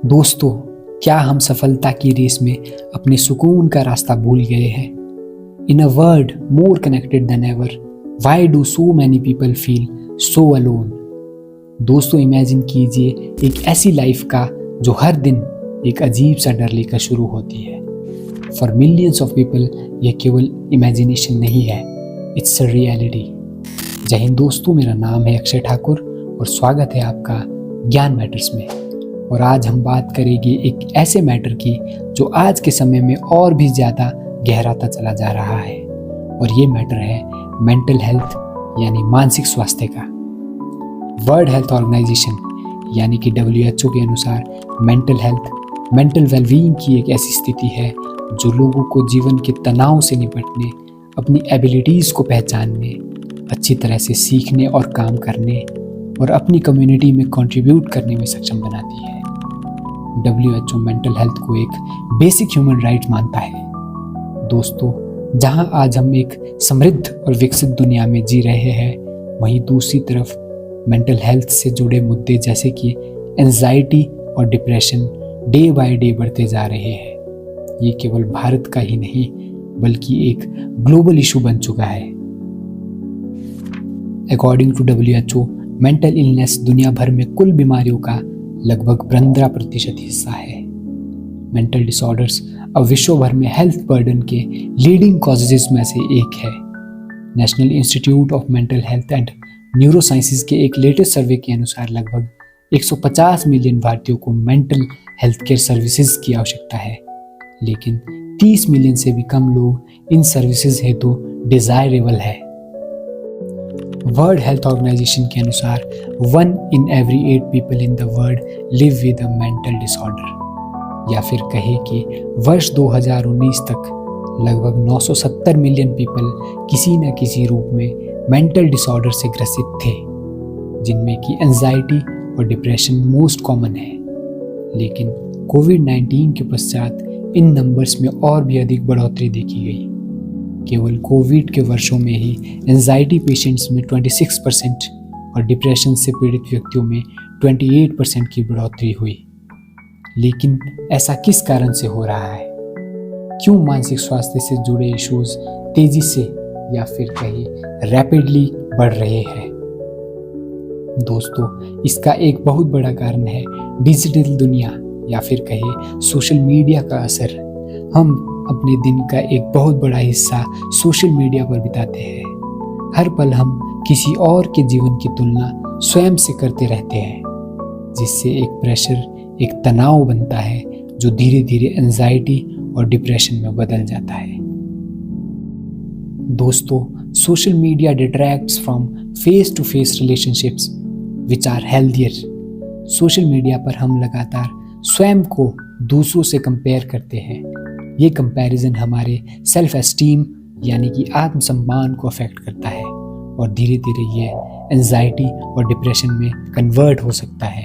दोस्तों, क्या हम सफलता की रेस में अपने सुकून का रास्ता भूल गए हैं? In a world more connected than ever, why do so many people feel so alone? दोस्तों, इमेजिन कीजिए एक ऐसी लाइफ का जो हर दिन एक अजीब सा डर लेकर शुरू होती है। फॉर मिलियंस ऑफ पीपल यह केवल इमेजिनेशन नहीं है, इट्स अ रियलिटी। जय हिंद दोस्तों, मेरा नाम है अक्षय ठाकुर और स्वागत है आपका ज्ञान मैटर्स में। और आज हम बात करेंगे एक ऐसे मैटर की जो आज के समय में और भी ज़्यादा गहराता चला जा रहा है, और ये मैटर है मेंटल हेल्थ यानी मानसिक स्वास्थ्य का। वर्ल्ड हेल्थ ऑर्गेनाइजेशन यानी कि WHO के अनुसार मेंटल हेल्थ मेंटल वेलबीइंग की एक ऐसी स्थिति है जो लोगों को जीवन के तनाव से निपटने, अपनी एबिलिटीज़ को पहचानने, अच्छी तरह से सीखने और काम करने और अपनी कम्युनिटी में कंट्रीब्यूट करने में सक्षम बनाती है। WHO मेंटल हेल्थ को एक बेसिक ह्यूमन राइट मानता है। दोस्तों, जहां आज हम एक समृद्ध और विकसित दुनिया में जी रहे हैं, वहीं दूसरी तरफ मेंटल हेल्थ से जुड़े मुद्दे जैसे कि एंजाइटी और डिप्रेशन डे बाय डे बढ़ते जा रहे हैं। ये केवल भारत का ही नहीं बल्कि एक ग्लोबल इशू बन चुका है। According to WHO, mental illness दुनिया भर में कुल बीमारियों का लगभग 15% हिस्सा है। मेंटल डिसऑर्डर्स अब विश्व भर में हेल्थ बर्डन के लीडिंग कॉजेज में से एक है। National institute of mental health and neurosciences के एक लेटेस्ट सर्वे के अनुसार लगभग 150 मिलियन भारतीयों को मेंटल हेल्थ केयर सर्विसेज की आवश्यकता है, लेकिन 30 मिलियन से भी कम लोग इन सर्विसेज हेतु डिजायरेबल है। वर्ल्ड हेल्थ ऑर्गेनाइजेशन के अनुसार 1 in every 8 people in the world live with a mental disorder, या फिर कहे कि वर्ष 2019 तक लगभग 970 मिलियन पीपल किसी न किसी रूप में मेंटल डिसऑर्डर से ग्रसित थे, जिनमें कि एंजाइटी और डिप्रेशन मोस्ट कॉमन है। लेकिन कोविड-19 के पश्चात इन नंबर्स में और भी अधिक बढ़ोतरी देखी गई। केवल कोविड के वर्षों में ही एंजाइटी पेशेंट्स में 26% और डिप्रेशन से पीड़ित व्यक्तियों में 28% की बढ़ोतरी हुई। लेकिन ऐसा किस कारण से हो रहा है? क्यों मानसिक स्वास्थ्य से जुड़े इश्यूज तेजी से या फिर कहीं रैपिडली बढ़ रहे हैं? दोस्तों, इसका एक बहुत बड़ा कारण है डिजिटल दुनिया या फिर कहे सोशल मीडिया का असर। हम अपने दिन का एक बहुत बड़ा हिस्सा सोशल मीडिया पर बिताते हैं। हर पल हम किसी और के जीवन की तुलना स्वयं से करते रहते हैं, जिससे एक प्रेशर, एक तनाव बनता है जो धीरे धीरे एंजाइटी और डिप्रेशन में बदल जाता है। दोस्तों, social media detracts from face to face relationships which are healthier. Social media पर हम लगातार स्वयं को दूसरों से कंपेयर करते हैं। ये कंपैरिजन हमारे सेल्फ एस्टीम यानी कि आत्मसम्मान को अफेक्ट करता है और धीरे धीरे ये एंजाइटी और डिप्रेशन में कन्वर्ट हो सकता है।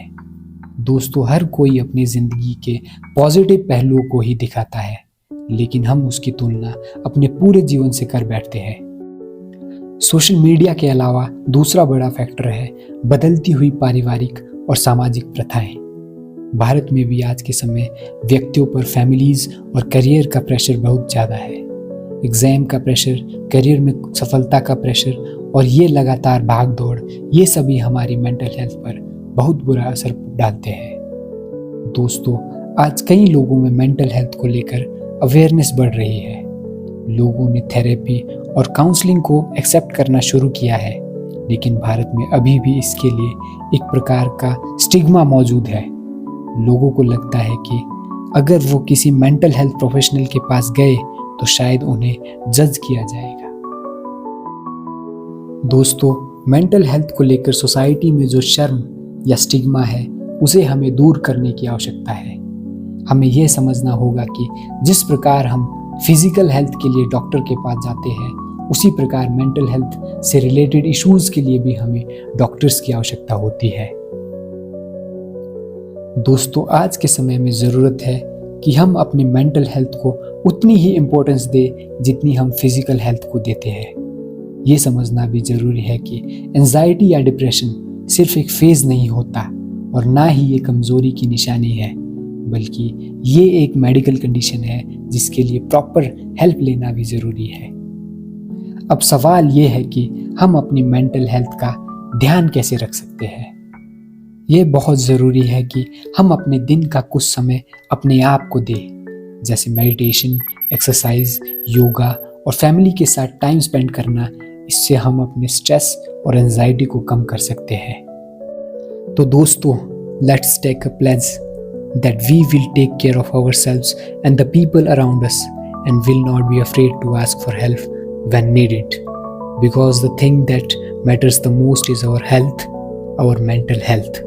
दोस्तों, हर कोई अपनी ज़िंदगी के पॉजिटिव पहलुओं को ही दिखाता है, लेकिन हम उसकी तुलना अपने पूरे जीवन से कर बैठते हैं। सोशल मीडिया के अलावा दूसरा बड़ा फैक्टर है बदलती हुई पारिवारिक और सामाजिक प्रथाएं। भारत में भी आज के समय व्यक्तियों पर फैमिलीज और करियर का प्रेशर बहुत ज़्यादा है। एग्ज़ाम का प्रेशर, करियर में सफलता का प्रेशर और ये लगातार भाग दौड़, ये सभी हमारी मेंटल हेल्थ पर बहुत बुरा असर डालते हैं। दोस्तों, आज कई लोगों में मेंटल हेल्थ को लेकर अवेयरनेस बढ़ रही है। लोगों ने थेरेपी और काउंसलिंग को एक्सेप्ट करना शुरू किया है, लेकिन भारत में अभी भी इसके लिए एक प्रकार का स्टिग्मा मौजूद है। लोगों को लगता है कि अगर वो किसी मेंटल हेल्थ प्रोफेशनल के पास गए तो शायद उन्हें जज किया जाएगा। दोस्तों, मेंटल हेल्थ को लेकर सोसाइटी में जो शर्म या स्टिग्मा है, उसे हमें दूर करने की आवश्यकता है। हमें यह समझना होगा कि जिस प्रकार हम फिजिकल हेल्थ के लिए डॉक्टर के पास जाते हैं, उसी प्रकार मेंटल हेल्थ से रिलेटेड इश्यूज के लिए भी हमें डॉक्टर्स की आवश्यकता होती है। दोस्तों, आज के समय में ज़रूरत है कि हम अपनी मेंटल हेल्थ को उतनी ही इम्पोर्टेंस दें जितनी हम फिजिकल हेल्थ को देते हैं। ये समझना भी ज़रूरी है कि एंजाइटी या डिप्रेशन सिर्फ एक फेज़ नहीं होता और ना ही ये कमज़ोरी की निशानी है, बल्कि ये एक मेडिकल कंडीशन है जिसके लिए प्रॉपर हेल्प लेना भी ज़रूरी है। अब सवाल ये है कि हम अपनी मेंटल हेल्थ का ध्यान कैसे रख सकते हैं। ये बहुत ज़रूरी है कि हम अपने दिन का कुछ समय अपने आप को दें, जैसे मेडिटेशन, एक्सरसाइज, योगा और फैमिली के साथ टाइम स्पेंड करना। इससे हम अपने स्ट्रेस और एंजाइटी को कम कर सकते हैं। तो दोस्तों, let's take a pledge that we will take care of ourselves and the people around us and will not be afraid to ask for help when needed, because the thing that matters the most is our health, our mental health.